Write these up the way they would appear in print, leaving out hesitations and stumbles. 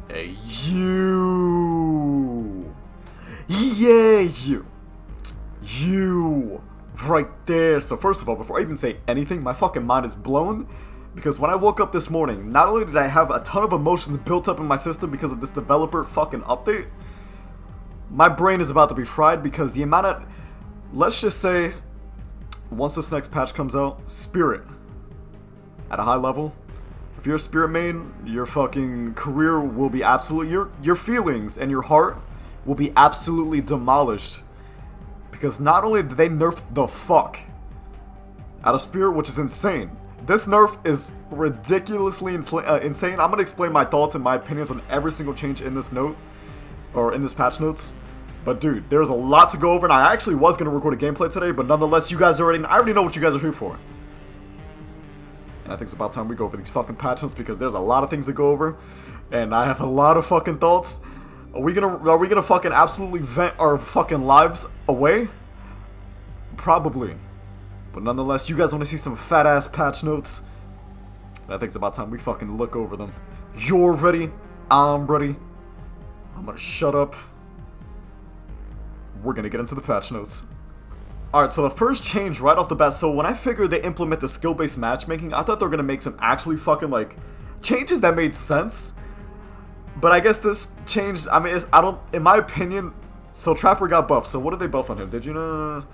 Hey, you. Yeah, you. You. Right there. So first of all, before I even say anything, my fucking mind is blown. Because when I woke up this morning, not only did I have a ton of emotions built up in my system because of this developer fucking update, my brain is about to be fried because the amount of... Let's just say, once this next patch comes out, Spirit. At a high level. If you're a Spirit main, your fucking career will be absolutely... Your feelings and your heart will be absolutely demolished. Because not only did they nerf the fuck out of Spirit, which is insane. This nerf is ridiculously insane. I'm going to explain my thoughts and my opinions on every single change in this note. Or in this patch notes. But dude, there's a lot to go over. And I actually was going to record a gameplay today. But nonetheless, I already know what you guys are here for. And I think it's about time we go over these fucking patch notes. Because there's a lot of things to go over. And I have a lot of fucking thoughts. Are we gonna fucking absolutely vent our fucking lives away? Probably. But nonetheless, you guys want to see some fat ass patch notes? And I think it's about time we fucking look over them. You're ready. I'm ready. I'm gonna shut up. We're gonna get into the patch notes. Alright, so the first change right off the bat. So when I figured they implemented skill-based matchmaking, I thought they were gonna make some actually fucking like changes that made sense. But I guess this changed, I mean, in my opinion, so Trapper got buffed. So what did they buff on him? Did you know?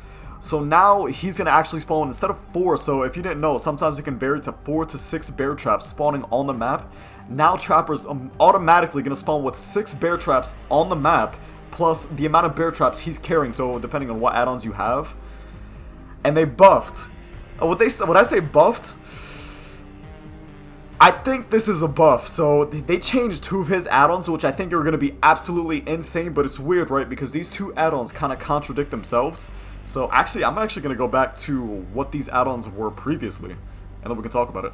So now he's going to actually spawn instead of 4. So if you didn't know, sometimes you can vary to 4 to 6 bear traps spawning on the map. Now Trapper's automatically going to spawn with 6 bear traps on the map, plus the amount of bear traps he's carrying. So depending on what add-ons you have. And they buffed. Would I say buffed? I think this is a buff. So they changed 2 of his add-ons, which I think are going to be absolutely insane. But it's weird, right? Because these 2 add-ons kind of contradict themselves. So actually, I'm actually going to go back to what these add-ons were previously. And then we can talk about it.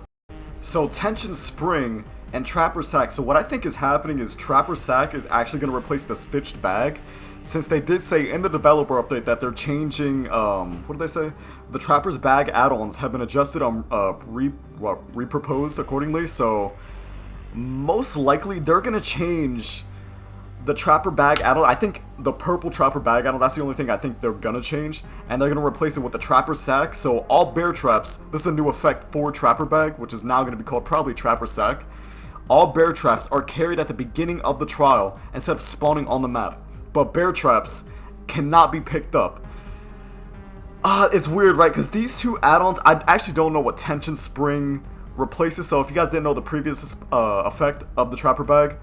So Tension Spring and Trapper Sack. So what I think is happening is Trapper Sack is actually going to replace the Stitched Bag. Since they did say in the developer update that they're changing, what did they say? The Trapper's Bag add-ons have been adjusted on, reproposed accordingly. So most likely they're going to change the Trapper Bag add-on. I think the purple Trapper Bag add-on, that's the only thing I think they're going to change. And they're going to replace it with the Trapper Sack. So all bear traps, this is a new effect for Trapper Bag, which is now going to be called probably Trapper Sack. All bear traps are carried at the beginning of the trial instead of spawning on the map. But bear traps cannot be picked up. It's weird, right? Because these 2 add-ons, I actually don't know what Tension Spring replaces. So if you guys didn't know the previous effect of the Trapper Bag,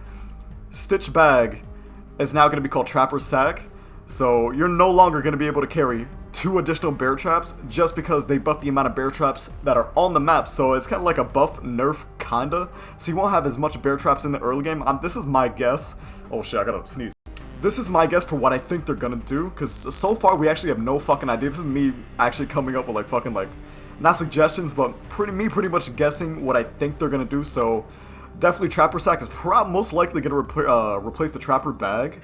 Stitch Bag is now going to be called Trapper Sack. So you're no longer going to be able to carry 2 additional bear traps just because they buffed the amount of bear traps that are on the map. So it's kind of like a buff nerf, kinda. So you won't have as much bear traps in the early game. This is my guess. Oh shit, I gotta sneeze. This is my guess for what I think they're gonna do, because so far we actually have no fucking idea. This is me actually coming up with like fucking like, not suggestions, but pretty much guessing what I think they're gonna do. So definitely Trapper Sack is most likely gonna replace the Trapper Bag,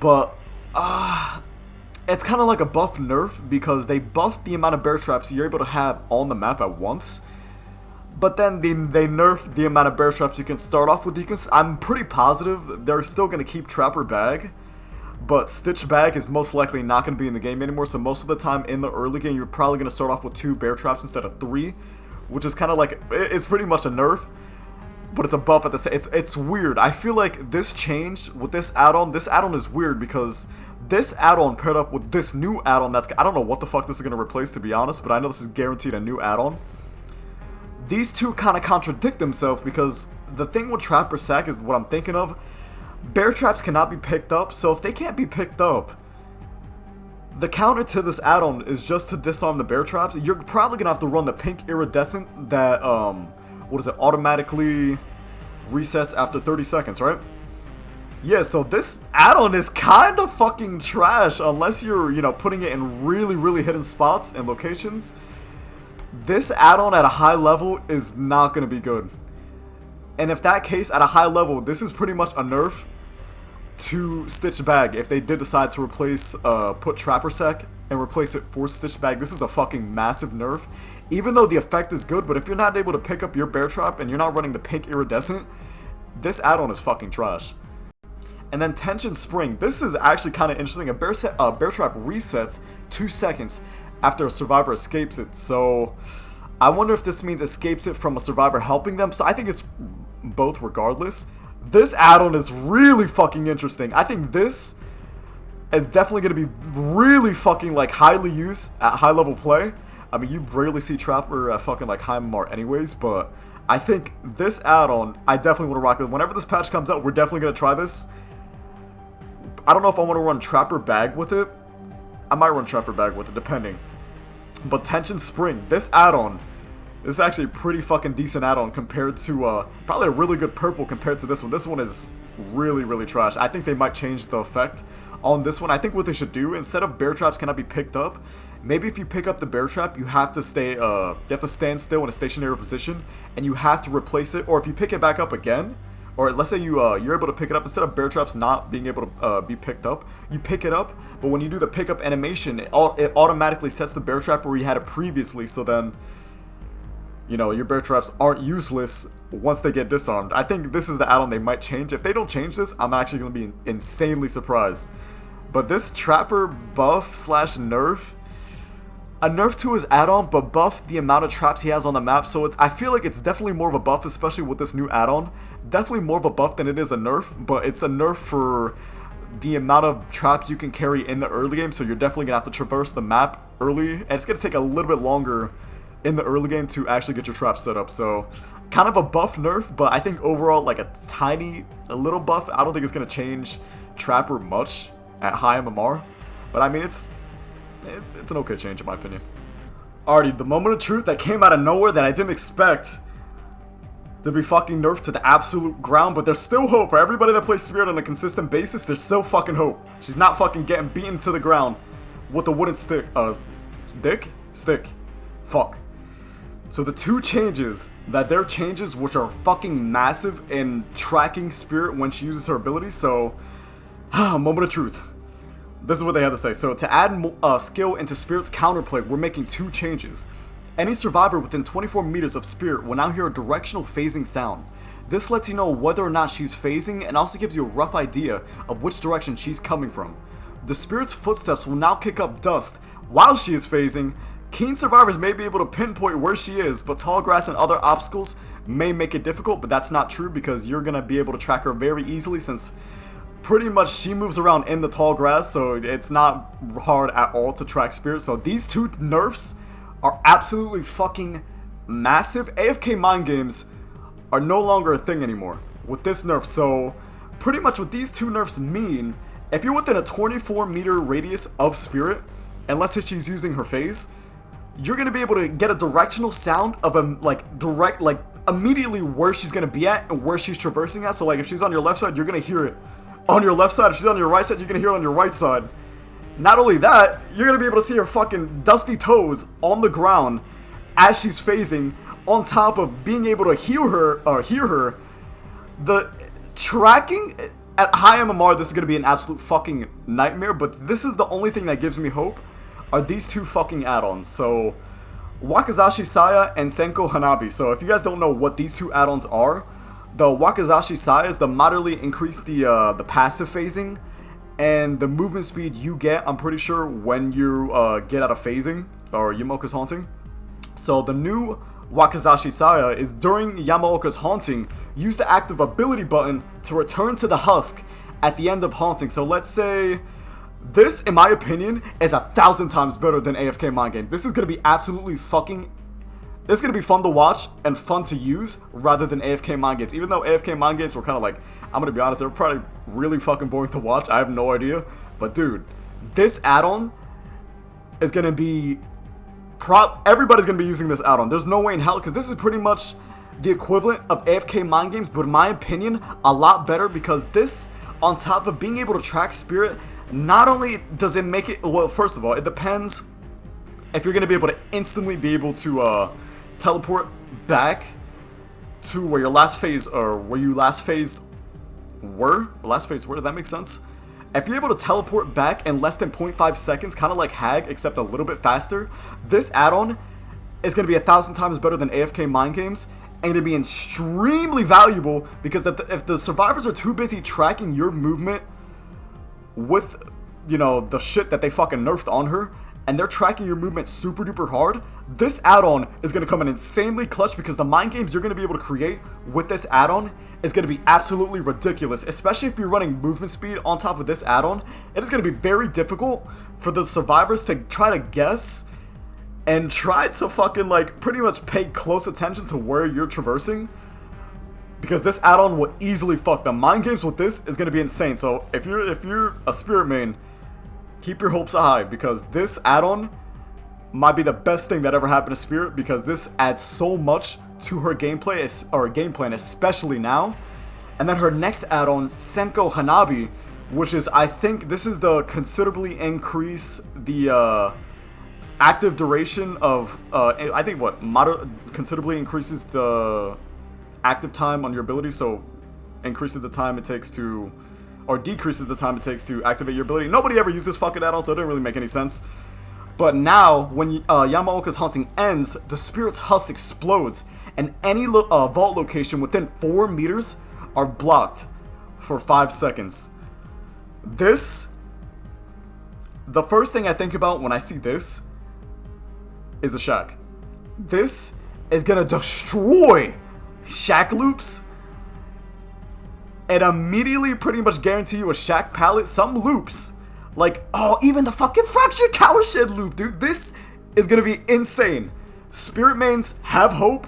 but it's kind of like a buff nerf because they buffed the amount of bear traps you're able to have on the map at once. But then they nerfed the amount of bear traps you can start off with. I'm pretty positive they're still going to keep Trapper Bag. But Stitch Bag is most likely not going to be in the game anymore. So most of the time in the early game, you're probably going to start off with 2 bear traps instead of 3. Which is kind of like, it's pretty much a nerf. But it's a buff at the same. It's weird. I feel like this change with this add-on is weird because this add-on paired up with this new add-on I don't know what the fuck this is going to replace, to be honest. But I know this is guaranteed a new add-on. These 2 kind of contradict themselves because the thing with Trapper Sack is what I'm thinking of. Bear traps cannot be picked up, so if they can't be picked up, the counter to this add-on is just to disarm the bear traps. You're probably going to have to run the pink iridescent that, automatically resets after 30 seconds, right? Yeah, so this add-on is kind of fucking trash unless you're, putting it in really hidden spots and locations. This add-on at a high level is not going to be good. And if that case, at a high level, this is pretty much a nerf to Stitch Bag. If they did decide to replace, put Trapper Sack and replace it for Stitch Bag, this is a fucking massive nerf. Even though the effect is good, but if you're not able to pick up your bear trap and you're not running the pink iridescent, this add-on is fucking trash. And then Tension Spring. This is actually kind of interesting. A bear trap resets 2 seconds after a survivor escapes it. So I wonder if this means escapes it from a survivor helping them. So I think it's both regardless. This add-on is really fucking interesting. I think this is definitely going to be really fucking like highly used at high level play. I mean, you rarely see Trapper at fucking like high MMR anyways, but I think this add-on, I definitely want to rock it. Whenever this patch comes out, we're definitely going to try this. I don't know if I want to run Trapper Bag with it. I might run Trapper Bag with it, depending. But Tension Spring, this add-on, this is actually a pretty fucking decent add-on compared to, probably a really good purple compared to this one. This one is really, really trash. I think they might change the effect on this one. I think what they should do, instead of bear traps cannot be picked up, maybe if you pick up the bear trap, you have to stay, you have to stand still in a stationary position, and you have to replace it, or if you pick it back up again, or let's say you're able to pick it up, instead of bear traps not being able to be picked up, you pick it up, but when you do the pickup animation, it automatically sets the bear trap where you had it previously, so then, you know, your bear traps aren't useless once they get disarmed. I think this is the add-on they might change. If they don't change this, I'm actually going to be insanely surprised. But this Trapper Buff slash Nerf, a nerf to his add-on, but buff the amount of traps he has on the map. So I feel like it's definitely more of a buff, especially with this new add-on. Definitely more of a buff than it is a nerf, but it's a nerf for the amount of traps you can carry in the early game. So you're definitely going to have to traverse the map early, and it's going to take a little bit longer in the early game to actually get your traps set up. So kind of a buff nerf, but I think overall like a little buff. I don't think it's going to change Trapper much at high MMR, but I mean it's an okay change in my opinion. Alrighty, the moment of truth that came out of nowhere that I didn't expect to be fucking nerfed to the absolute ground, but there's still hope for everybody that plays Spirit on a consistent basis. There's still fucking hope. She's not fucking getting beaten to the ground with a wooden stick. Stick. Fuck. So the two changes, that they're changes which are fucking massive in tracking Spirit when she uses her abilities. So, moment of truth. This is what they had to say. So to add skill into Spirit's counterplay, we're making two changes. Any survivor within 24 meters of Spirit will now hear a directional phasing sound. This lets you know whether or not she's phasing, and also gives you a rough idea of which direction she's coming from. The Spirit's footsteps will now kick up dust while she is phasing. Keen survivors may be able to pinpoint where she is, but tall grass and other obstacles may make it difficult, but that's not true because you're going to be able to track her very easily since pretty much she moves around in the tall grass, so it's not hard at all to track Spirit. So these two nerfs are absolutely fucking massive. AFK mind games are no longer a thing anymore with this nerf. So pretty much what these two nerfs mean, if you're within a 24 meter radius of Spirit, unless she's using her phase, you're going to be able to get a directional sound of a immediately where she's going to be at and where she's traversing at. So like if she's on your left side, you're going to hear it on your left side. If she's on your right side, you're going to hear it on your right side. Not only that, you're going to be able to see her fucking dusty toes on the ground as she's phasing, on top of being able to hear her. The tracking at high MMR, this is going to be an absolute fucking nightmare, but this is the only thing that gives me hope, are these two fucking add-ons. So Wakizashi Saya and Senko Hanabi. So if you guys don't know what these two add-ons are, the Wakizashi Saya is the moderately increase the passive phasing and the movement speed you get, I'm pretty sure, when you get out of phasing or Yamaoka's haunting. So the new Wakizashi Saya is during Yamaoka's haunting, use the active ability button to return to the husk at the end of haunting. So let's say this, in my opinion, is 1,000 times better than AFK mind game. This is going to be absolutely fucking... This is going to be fun to watch and fun to use rather than AFK mind games. Even though AFK mind games were kind of like, I'm going to be honest, they were probably really fucking boring to watch. I have no idea. But dude, this add-on is going to be... Everybody's going to be using this add-on. There's no way in hell, because this is pretty much the equivalent of AFK mind games, but in my opinion, a lot better, because this, on top of being able to track Spirit, not only does it make it... Well, first of all, it depends if you're going to be able to instantly be able to teleport back to where your last phase, or where you last phased were. The last phase were, does that make sense? If you're able to teleport back in less than 0.5 seconds, kind of like Hag, except a little bit faster, this add-on is going to be 1,000 times better than AFK mind games. and to be extremely valuable, because if the survivors are too busy tracking your movement with, you know, the shit that they fucking nerfed on her, and they're tracking your movement super duper hard, this add-on is going to come in insanely clutch, because the mind games you're going to be able to create with this add-on is going to be absolutely ridiculous, especially if you're running movement speed on top of this add-on. It is going to be very difficult for the survivors to try to guess and try to fucking, like, pretty much pay close attention to where you're traversing, because this add-on will easily fuck them. Mind games with this is going to be insane. So if you're a Spirit main, keep your hopes high, because this add-on might be the best thing that ever happened to Spirit, because this adds so much to her gameplay, or game plan, especially now. And then her next add-on, Senko Hanabi, which is, I think this is the considerably increase the active duration of, I think what, considerably increases the active time on your ability, so increases the time it takes to, or decreases the time it takes to activate your ability. Nobody ever used this fucking add-on, so it didn't really make any sense. But now, when Yamaoka's hunting ends, the Spirit's husk explodes, and any vault location within 4 meters are blocked for 5 seconds. This, the first thing I think about when I see this is a shack. This is gonna destroy shack loops and immediately pretty much guarantee you a shack pallet. Some loops, like, oh, even the fucking fractured cowshed loop, dude. This is gonna be insane. Spirit mains have hope,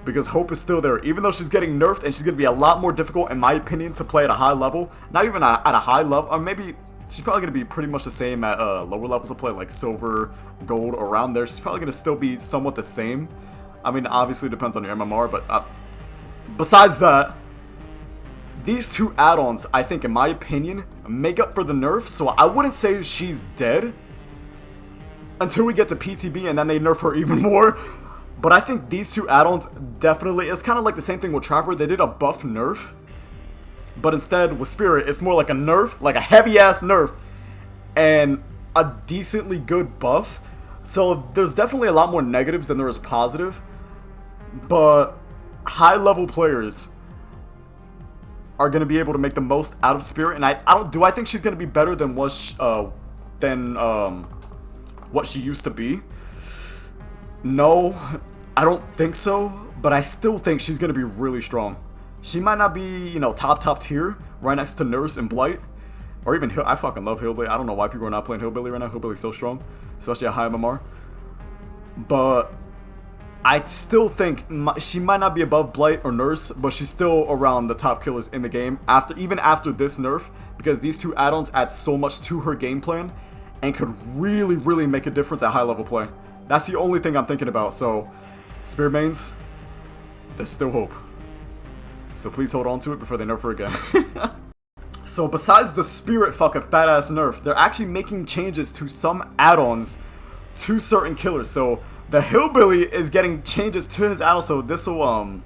because hope is still there, even though she's getting nerfed, and she's gonna be a lot more difficult, in my opinion, to play at a high level. Not even at a high level, or maybe she's probably gonna be pretty much the same at lower levels of play, like silver, gold, around there. She's probably gonna still be somewhat the same. I mean, obviously it depends on your MMR, but besides that, these two add-ons, I think, in my opinion, make up for the nerf. So I wouldn't say she's dead until we get to PTB, and then they nerf her even more. But I think these two add-ons definitely, it's kind of like the same thing with Trapper. They did a buff nerf, but instead with Spirit, it's more like a nerf, like a heavy-ass nerf, and a decently good buff. So there's definitely a lot more negatives than there is positive. But high-level players are going to be able to make the most out of Spirit, and I think she's going to be better than what she used to be? No, I don't think so, but I still think she's going to be really strong. She might not be, you know, top tier, right next to Nurse and Blight, or even I fucking love Hillbilly. I don't know why people are not playing Hillbilly right now. Hillbilly's so strong, especially at high MMR. But I still think she might not be above Blight or Nurse, but she's still around the top killers in the game, even after this nerf, because these two add-ons add so much to her game plan and could really, really make a difference at high level play. That's the only thing I'm thinking about. So, Spirit mains, there's still hope. So please hold on to it before they nerf her again. So besides the Spirit fucking fat ass nerf, they're actually making changes to some add-ons to certain killers. So the Hillbilly is getting changes to his add-on. So this will,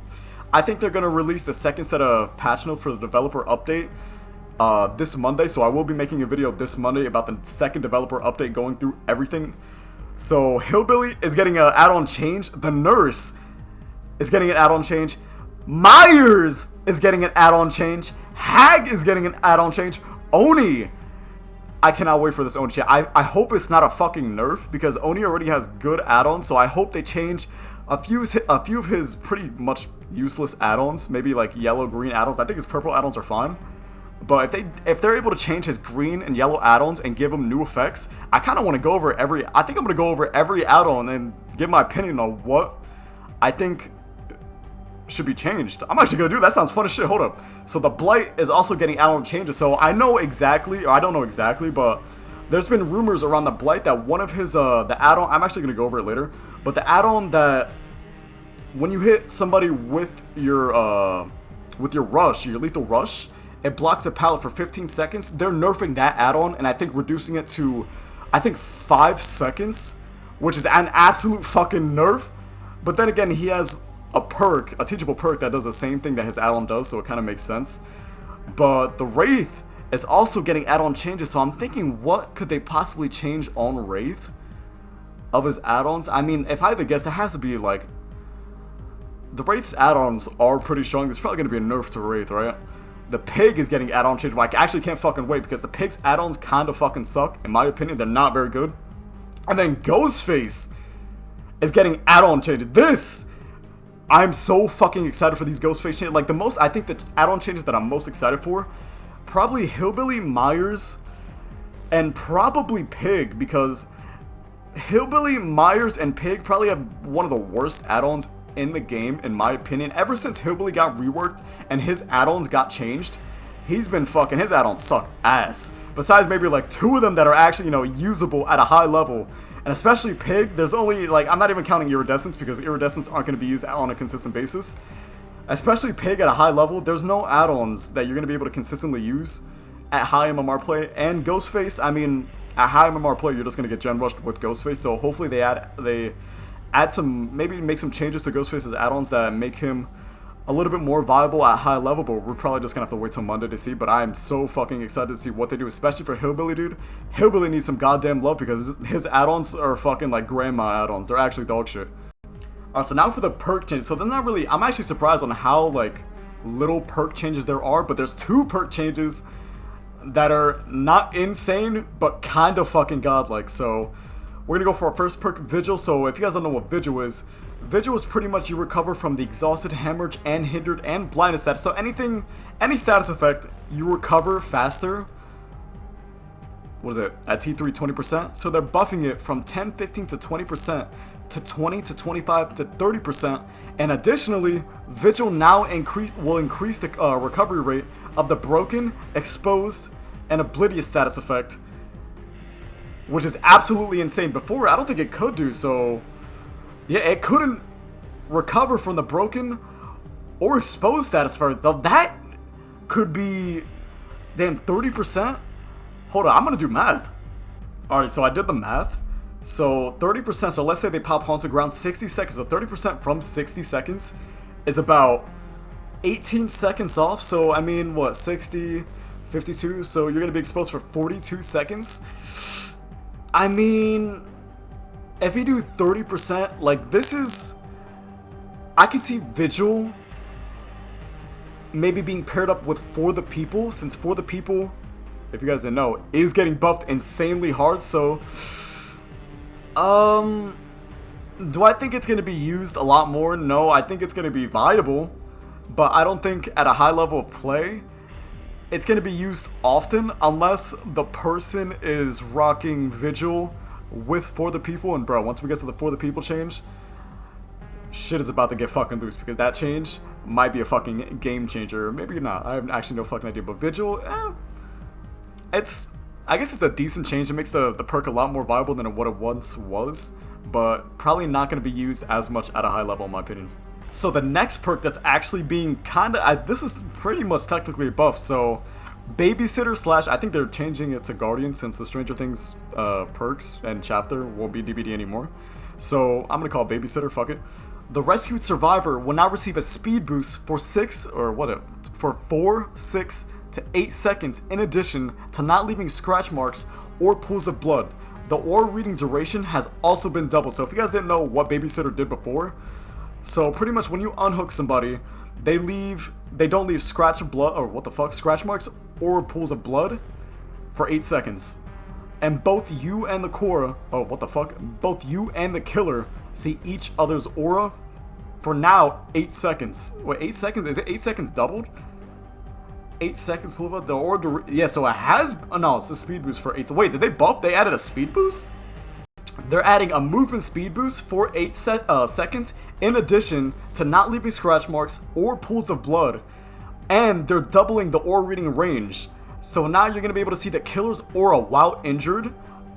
I think they're gonna release the second set of patch notes for the developer update this Monday. So I will be making a video this Monday about the second developer update, going through everything. So Hillbilly is getting an add-on change. The Nurse is getting an add-on change. Myers is getting an add-on change. Hag is getting an add-on change. Oni, I cannot wait for this Oni change. I hope it's not a fucking nerf, because Oni already has good add-ons. So I hope they change a few of his pretty much useless add-ons. Maybe like yellow-green add-ons. I think his purple add-ons are fine. But if they're able to change his green and yellow add-ons and give him new effects, I kind of want to go over I think I'm going to go over every add-on and give my opinion on what I think should be changed. I'm actually going to do that. Sounds fun as shit. Hold up. So the Blight is also getting add-on changes. So I know exactly, or I don't know exactly, but there's been rumors around the Blight that one of his, the add-on, I'm actually going to go over it later, but the add-on that when you hit somebody with your rush, your lethal rush, it blocks a pallet for 15 seconds. They're nerfing that add-on, and I think reducing it to, I think, 5 seconds, which is an absolute fucking nerf. But then again, he has a perk, a teachable perk that does the same thing that his add-on does, so it kind of makes sense. But the Wraith is also getting add-on changes, so I'm thinking, what could they possibly change on Wraith of his add-ons? I mean, if I had to guess, it has to be like the Wraith's add-ons are pretty strong. There's probably going to be a nerf to Wraith, right? The Pig is getting add-on change. I actually can't fucking wait because the Pig's add-ons kind of fucking suck. In my opinion, they're not very good. And then Ghostface is getting add-on changes. I'm so fucking excited for these Ghostface changes. Like, I think the add-on changes that I'm most excited for, probably Hillbilly, Myers, and probably Pig, because Hillbilly, Myers, and Pig probably have one of the worst add-ons in the game, in my opinion. Ever since Hillbilly got reworked and his add-ons got changed, his add-ons suck ass. Besides maybe like 2 of them that are actually, usable at a high level. And especially Pig, there's only, like, I'm not even counting Iridescence because Iridescence aren't going to be used on a consistent basis. Especially Pig at a high level, there's no add-ons that you're going to be able to consistently use at high MMR play. And Ghostface, I mean, at high MMR play, you're just going to get gen rushed with Ghostface. So hopefully they add some, maybe make some changes to Ghostface's add-ons that make him a little bit more viable at high level, but we're probably just gonna have to wait till Monday to see. But I am so fucking excited to see what they do, especially for Hillbilly, dude. Hillbilly needs some goddamn love because his add-ons are fucking like grandma add-ons. They're actually dog shit. Alright, so now for the perk changes. So they're not really, I'm actually surprised on how like little perk changes there are, but there's 2 perk changes that are not insane, but kind of fucking godlike. So we're gonna go for our first perk, Vigil. So if you guys don't know what Vigil is pretty much you recover from the exhausted, hemorrhage, and hindered, and blindness status. So any status effect, you recover faster. What is it? At T3, 20%. So they're buffing it from 10, 15 to 20% to 20 to 25 to 30%. And additionally, Vigil now will increase the recovery rate of the broken, exposed, and oblivious status effect, which is absolutely insane. Before, I don't think it could do so. Yeah, it couldn't recover from the broken or exposed status effect. That could be, damn, 30%? Hold on, I'm gonna do math. Alright, so I did the math. So 30%, so let's say they pop Haunted Ground 60 seconds. So 30% from 60 seconds is about 18 seconds off. So I mean, what, 60, 52? So you're gonna be exposed for 42 seconds. I mean, if you do 30%, like, I could see Vigil maybe being paired up with For the People, since For the People, if you guys didn't know, is getting buffed insanely hard. So do I think it's going to be used a lot more? No, I think it's going to be viable, but I don't think at a high level of play it's going to be used often unless the person is rocking Vigil with For the People. And bro, once we get to the For the People change, shit is about to get fucking loose, because that change might be a fucking game changer. Maybe not, I have actually no fucking idea. But Vigil, I guess it's a decent change. It makes the perk a lot more viable than what it once was, but probably not going to be used as much at a high level in my opinion. So the next perk that's actually being this is pretty much technically a buff. So Babysitter / I think they're changing it to Guardian, since the Stranger Things perks and chapter won't be DBD anymore. So I'm gonna call it Babysitter, fuck it. The rescued survivor will now receive a speed boost for 4, 6 to 8 seconds, in addition to not leaving scratch marks or pools of blood. The aura reading duration has also been doubled. So if you guys didn't know what Babysitter did before, so pretty much when you unhook somebody, they don't leave scratch marks or pools of blood for 8 seconds. And both you and the both you and the killer see each other's aura for now 8 seconds. Wait, 8 seconds? Is it 8 seconds doubled? 8 seconds pool of the aura. Yeah, so it has. Oh, no, it's a speed boost for 8. So wait, did they buff? They added a speed boost? They're adding a movement speed boost for 8 seconds, in addition to not leaving scratch marks or pools of blood. And they're doubling the aura reading range. So now you're going to be able to see the killer's aura while injured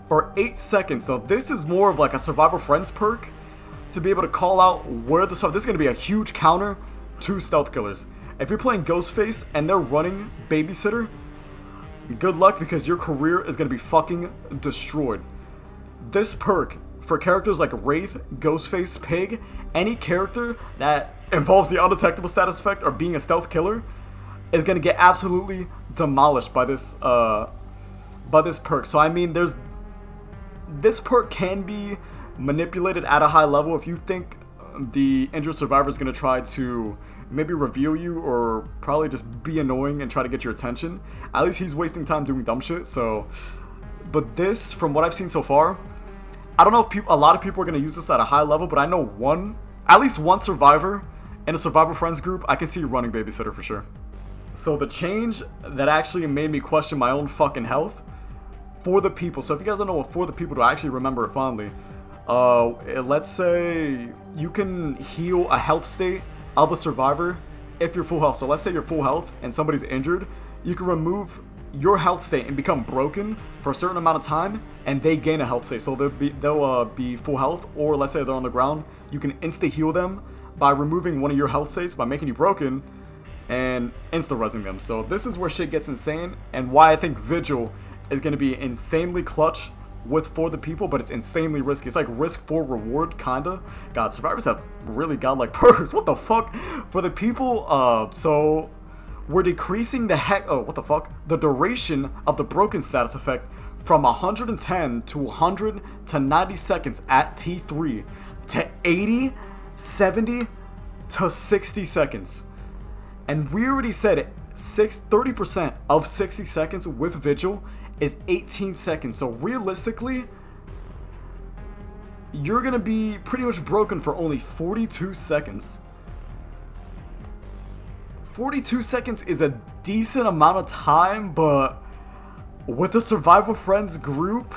for 8 seconds. So this is more of like a Survivor Friends perk to be able to call out where the stuff. This is going to be a huge counter to stealth killers. If you're playing Ghostface and they're running Babysitter, good luck, because your career is going to be fucking destroyed. This perk for characters like Wraith, Ghostface, Pig, any character that involves the undetectable status effect or being a stealth killer is going to get absolutely demolished by this perk. So I mean, this perk can be manipulated at a high level if you think the injured survivor is going to try to maybe reveal you or probably just be annoying and try to get your attention. At least he's wasting time doing dumb shit, so... But this, from what I've seen so far, I don't know if a lot of people are going to use this at a high level, but I know at least one survivor in a survivor friends group, I can see running Babysitter for sure. So the change that actually made me question my own fucking health, for the people. So if you guys don't know what for the people do, I actually remember it fondly. Let's say you can heal a health state of a survivor if you're full health. So let's say you're full health and somebody's injured, you can remove your health state and become broken for a certain amount of time, and they gain a health state. So they'll be full health, or let's say they're on the ground, you can insta heal them by removing one of your health states by making you broken and insta rezzing them. So this is where shit gets insane, and why I think Vigil is going to be insanely clutch with for the people, but it's insanely risky. It's like risk for reward, kinda. God, survivors have really godlike perks. What the fuck? For the people, so we're decreasing the duration of the broken status effect from 110 to 100 to 90 seconds at T3 to 80, 70 to 60 seconds. And we already said it, 30% of 60 seconds with Vigil is 18 seconds. So realistically, you're gonna be pretty much broken for only 42 seconds. 42 seconds is a decent amount of time, but with the Survival Friends group,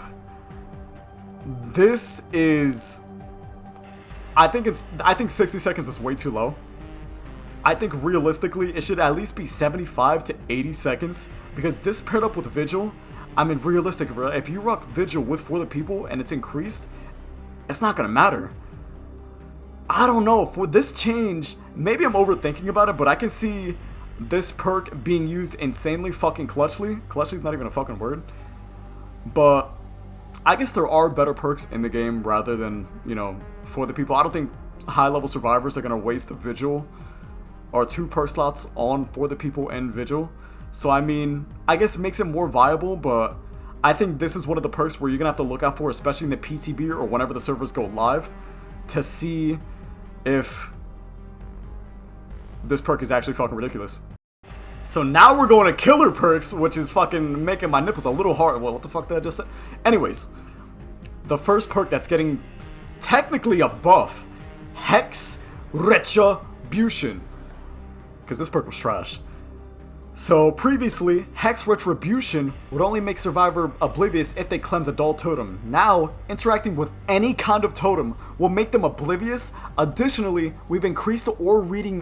this is... I think 60 seconds is way too low. I think realistically, it should at least be 75 to 80 seconds, because this paired up with Vigil, I mean, realistic, if you rock Vigil with for the people and it's increased, it's not gonna matter. I don't know, for this change, maybe I'm overthinking about it, but I can see this perk being used insanely fucking clutchly. Clutchly is not even a fucking word. But I guess there are better perks in the game rather than, you know, for the people. I don't think high-level survivors are gonna waste Vigil or 2 perk slots on for the people and Vigil. So I mean, I guess it makes it more viable, but I think this is one of the perks where you're gonna have to look out for, especially in the PTB or whenever the servers go live, to see if this perk is actually fucking ridiculous. So now we're going to killer perks, which is fucking making my nipples a little hard. Well, what the fuck did I just say? Anyways, the first perk that's getting technically a buff, Hex Retribution, because this perk was trash. So previously, Hex Retribution would only make Survivor oblivious if they cleanse a dull totem. Now, interacting with any kind of totem will make them oblivious. Additionally, we've increased the ore reading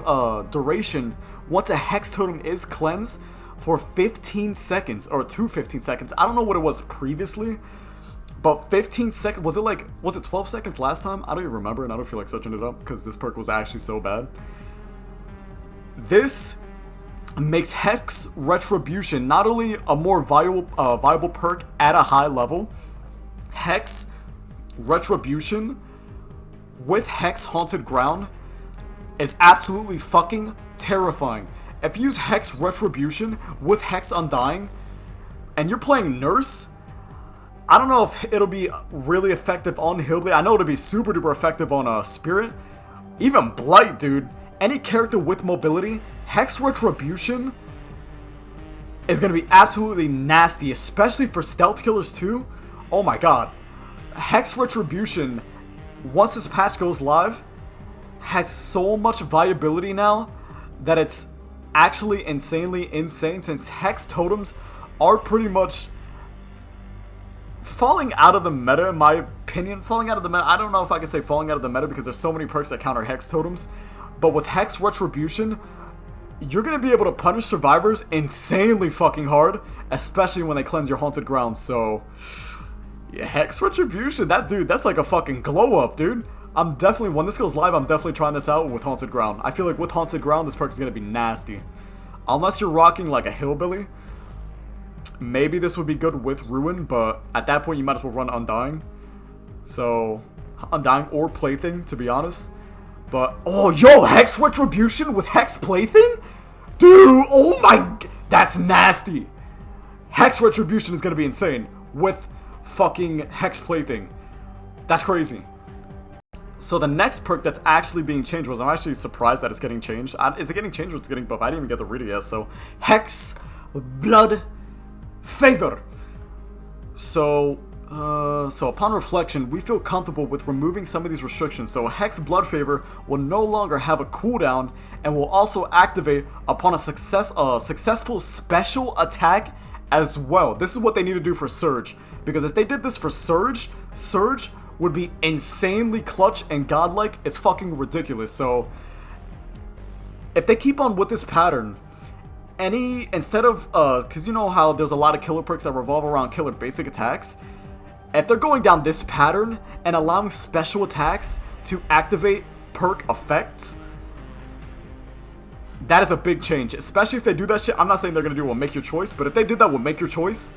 duration once a Hex totem is cleansed for 15 seconds, or to 15 seconds. I don't know what it was previously, but 15 seconds, was it 12 seconds last time? I don't even remember, and I don't feel like searching it up because this perk was actually so bad. This makes Hex Retribution not only a more viable perk at a high level, Hex Retribution with Hex Haunted Ground is absolutely fucking terrifying. If you use Hex Retribution with Hex Undying and you're playing Nurse, I don't know if it'll be really effective on Hillbilly. I know it'll be super duper effective on Spirit. Even Blight, dude. Any character with mobility, Hex Retribution is going to be absolutely nasty, especially for stealth killers too. Oh my god. Hex Retribution, once this patch goes live, has so much viability now that it's actually insanely insane, since Hex Totems are pretty much falling out of the meta, in my opinion. Falling out of the meta, I don't know if I can say falling out of the meta because there's so many perks that counter Hex Totems. But with Hex Retribution, you're going to be able to punish survivors insanely fucking hard, especially when they cleanse your haunted ground. So, yeah, Hex Retribution, that's like a fucking glow up, dude. I'm definitely, when this goes live, I'm definitely trying this out with haunted ground. I feel like with haunted ground, this perk is going to be nasty. Unless you're rocking like a hillbilly, maybe this would be good with Ruin, but at that point, you might as well run Undying. So, Undying or Plaything, to be honest. But, oh, yo, Hex Retribution with Hex Plaything? Dude, oh my, that's nasty. Hex Retribution is going to be insane with fucking Hex Plaything. That's crazy. So the next perk that's actually being changed was, I'm actually surprised that it's getting changed. Is it getting changed or it's getting buffed? I didn't even get to read it yet. So Hex Blood Favor. So upon reflection, we feel comfortable with removing some of these restrictions. So Hex Blood Favor will no longer have a cooldown and will also activate upon a successful special attack as well. This is what they need to do for Surge, because if they did this for Surge would be insanely clutch and godlike. It's fucking ridiculous. So if they keep on with this pattern, instead of because you know how there's a lot of killer perks that revolve around killer basic attacks, if they're going down this pattern and allowing special attacks to activate perk effects, that is a big change. Especially if they do that shit. I'm not saying they're gonna do what Make Your Choice, but if they did that with Make Your Choice,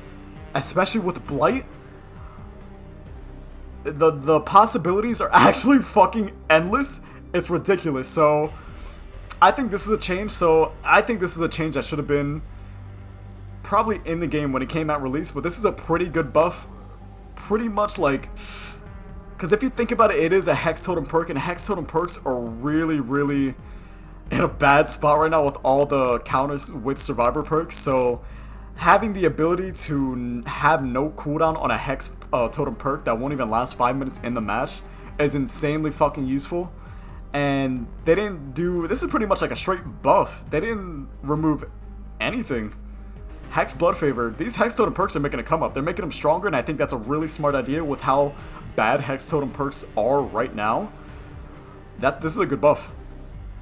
especially with Blight, the possibilities are actually fucking endless. It's ridiculous. So I think this is a change. I think this is a change that should have been probably in the game when it came out released. But this is a pretty good buff. Pretty much like, because if you think about it, it is a Hex Totem perk, and Hex Totem perks are really, really in a bad spot right now with all the counters with Survivor perks. So having the ability to have no cooldown on a Hex Totem perk that won't even last 5 minutes in the match is insanely fucking useful. And they didn't do, this is pretty much like a straight buff. They didn't remove anything. Hex Blood Favor, these Hex Totem perks are making a come up. They're making them stronger, and I think that's a really smart idea with how bad Hex Totem perks are right now. This is a good buff.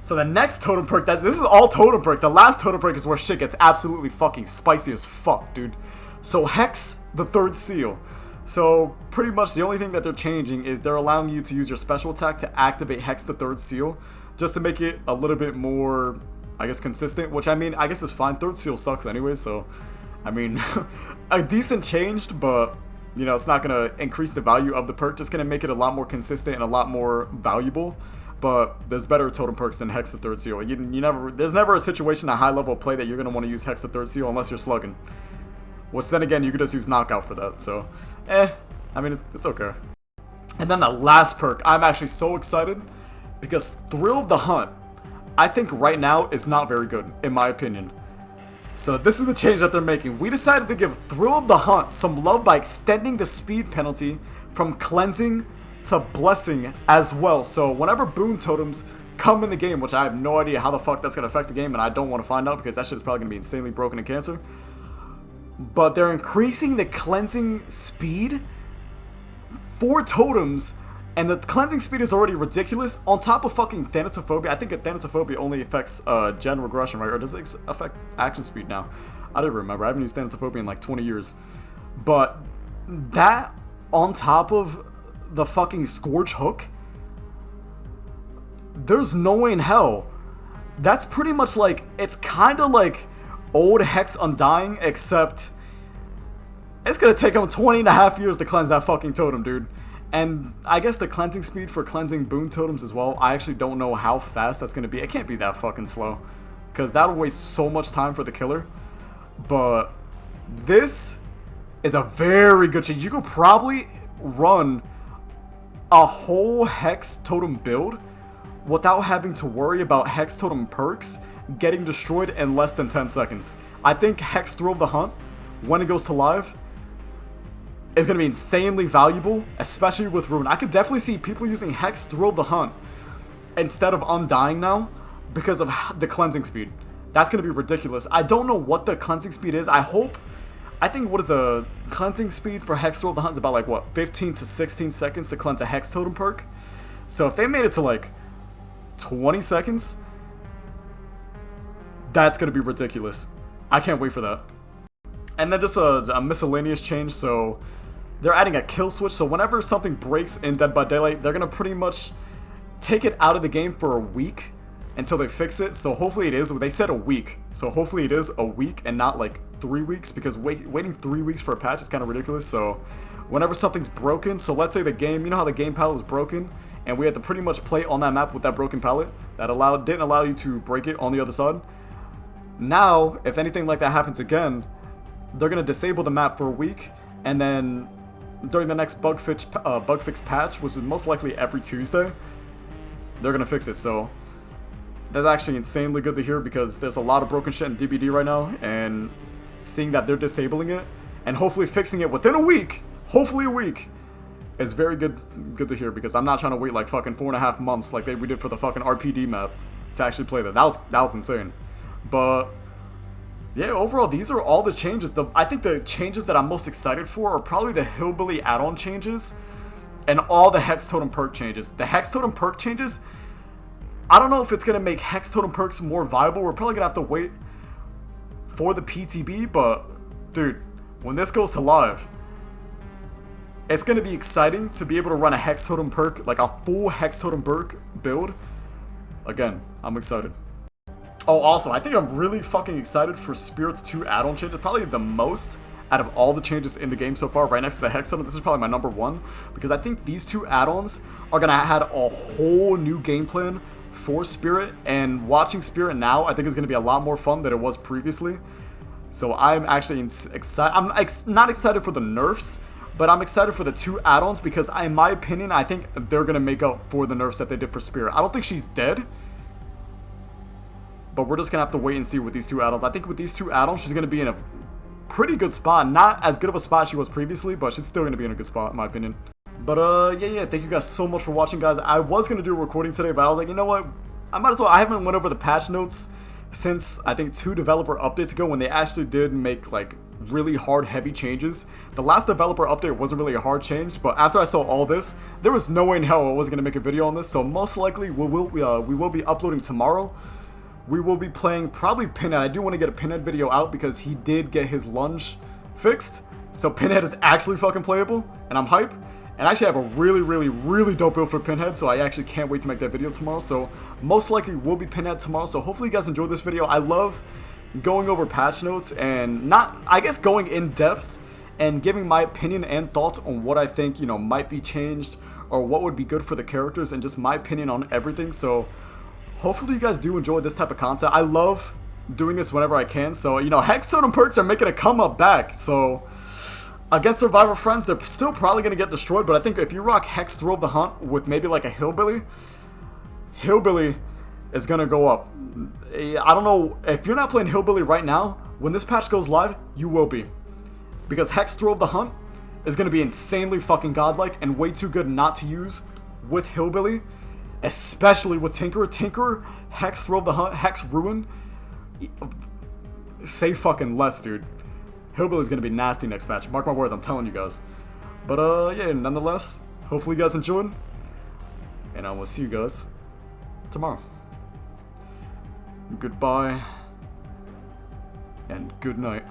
So the next totem perk, this is all totem perks. The last totem perk is where shit gets absolutely fucking spicy as fuck, dude. So Hex the Third Seal. So pretty much the only thing that they're changing is they're allowing you to use your special attack to activate Hex the Third Seal, just to make it a little bit more, I guess, consistent, which I mean, I guess is fine. Third Seal sucks anyway, so I mean, a decent change, but you know, it's not gonna increase the value of the perk, just gonna make it a lot more consistent and a lot more valuable. But there's better totem perks than Hex the Third Seal. There's never a situation at high level play that you're gonna want to use Hex the Third Seal unless you're slugging. Which then again, you could just use Knockout for that. So, I mean, it's okay. And then the last perk, I'm actually so excited because Thrill of the Hunt, I think right now is not very good, in my opinion. So this is the change that they're making. We decided to give Thrill of the Hunt some love by extending the speed penalty from Cleansing to Blessing as well. So whenever boon totems come in the game, which I have no idea how the fuck that's going to affect the game, and I don't want to find out because that shit is probably going to be insanely broken in Cancer. But they're increasing the cleansing speed for totems, and the cleansing speed is already ridiculous. On top of fucking Thanatophobia, I think Thanatophobia only affects gen regression, right? Or does it affect action speed now? I don't remember. I haven't used Thanatophobia in like 20 years. But that on top of the fucking Scourge Hook, there's no way in hell. That's pretty much like, it's kind of like old Hex Undying, except it's gonna take them 20.5 years to cleanse that fucking totem, dude. And I guess the cleansing speed for cleansing boon totems as well, I actually don't know how fast that's gonna be. It can't be that fucking slow, because that'll waste so much time for the killer. But this is a very good change. You could probably run a whole Hex Totem build without having to worry about Hex Totem perks getting destroyed in less than 10 seconds. I think Hex Thrill of the Hunt, when it goes to live, is going to be insanely valuable, especially with Rune. I could definitely see people using Hex Thrill of the Hunt instead of Undying now because of the cleansing speed. That's going to be ridiculous. I don't know what the cleansing speed is. I think what is the cleansing speed for Hex Thrill of the Hunt is about like what, 15 to 16 seconds to cleanse a Hex Totem perk. So if they made it to like 20 seconds, that's going to be ridiculous. I can't wait for that. And then just a miscellaneous change. So they're adding a kill switch. So whenever something breaks in Dead by Daylight, they're going to pretty much take it out of the game for a week until they fix it. So hopefully it is. They said a week. So hopefully it is a week and not like 3 weeks, because waiting 3 weeks for a patch is kind of ridiculous. So whenever something's broken, so let's say the game, you know how the game palette was broken and we had to pretty much play on that map with that broken palette that didn't allow you to break it on the other side. Now, if anything like that happens again, they're going to disable the map for a week, and then during the next bug fix patch, which is most likely every Tuesday, they're gonna fix it. So that's actually insanely good to hear, because there's a lot of broken shit in DBD right now, and seeing that they're disabling it and hopefully fixing it within a week, hopefully a week, is very good to hear, because I'm not trying to wait like fucking 4.5 months like we did for the fucking RPD map to actually play that. That was insane. But yeah, overall, these are all the changes. I think the changes that I'm most excited for are probably the Hillbilly add-on changes and all the Hex Totem perk changes. The Hex Totem perk changes, I don't know if it's going to make Hex Totem perks more viable. We're probably going to have to wait for the PTB, but dude, when this goes to live, it's going to be exciting to be able to run a Hex Totem perk, like a full Hex Totem perk build. Again, I'm excited. Oh, also, I think I'm really fucking excited for Spirit's 2 add-on changes. Probably the most out of all the changes in the game so far, right next to the Hex Totem. This is probably my number 1, because I think these 2 add-ons are going to add a whole new game plan for Spirit, and watching Spirit now, I think is going to be a lot more fun than it was previously. So I'm actually excited. I'm not excited for the nerfs, but I'm excited for the 2 add-ons, because in my opinion, I think they're going to make up for the nerfs that they did for Spirit. I don't think she's dead, but we're just going to have to wait and see with these 2 add-ons. I think with these 2 add-ons, she's going to be in a pretty good spot. Not as good of a spot she was previously, but she's still going to be in a good spot, in my opinion. But, yeah, thank you guys so much for watching, guys. I was going to do a recording today, but I was like, you know what? I might as well. I haven't went over the patch notes since, I think, 2 developer updates ago, when they actually did make, like, really hard, heavy changes. The last developer update wasn't really a hard change, but after I saw all this, there was no way in hell I was going to make a video on this, so most likely we will be uploading tomorrow. We will be playing probably Pinhead. I do want to get a Pinhead video out, because he did get his lunge fixed, so Pinhead is actually fucking playable, and I'm hype. And I actually have a really dope build for Pinhead, so I actually can't wait to make that video tomorrow. So most likely will be Pinhead tomorrow, so hopefully you guys enjoyed this video. I love going over patch notes and I guess going in depth and giving my opinion and thoughts on what I think, you know, might be changed or what would be good for the characters, and just my opinion on everything. So hopefully you guys do enjoy this type of content. I love doing this whenever I can. So, you know, Hex Totem perks are making a come up back. So against Survivor Friends, they're still probably going to get destroyed, but I think if you rock Hex Throw of the Hunt with maybe like a Hillbilly is going to go up. I don't know, if you're not playing Hillbilly right now, when this patch goes live, you will be. Because Hex Throw of the Hunt is going to be insanely fucking godlike and way too good not to use with Hillbilly, especially with Tinkerer. Tinkerer, Hex Throw of the Hunt, Hex Ruin. Say fucking less, dude. Hillbilly's gonna be nasty next patch. Mark my words, I'm telling you guys. But yeah, nonetheless, hopefully you guys enjoyed, and I will see you guys tomorrow. Goodbye and good night.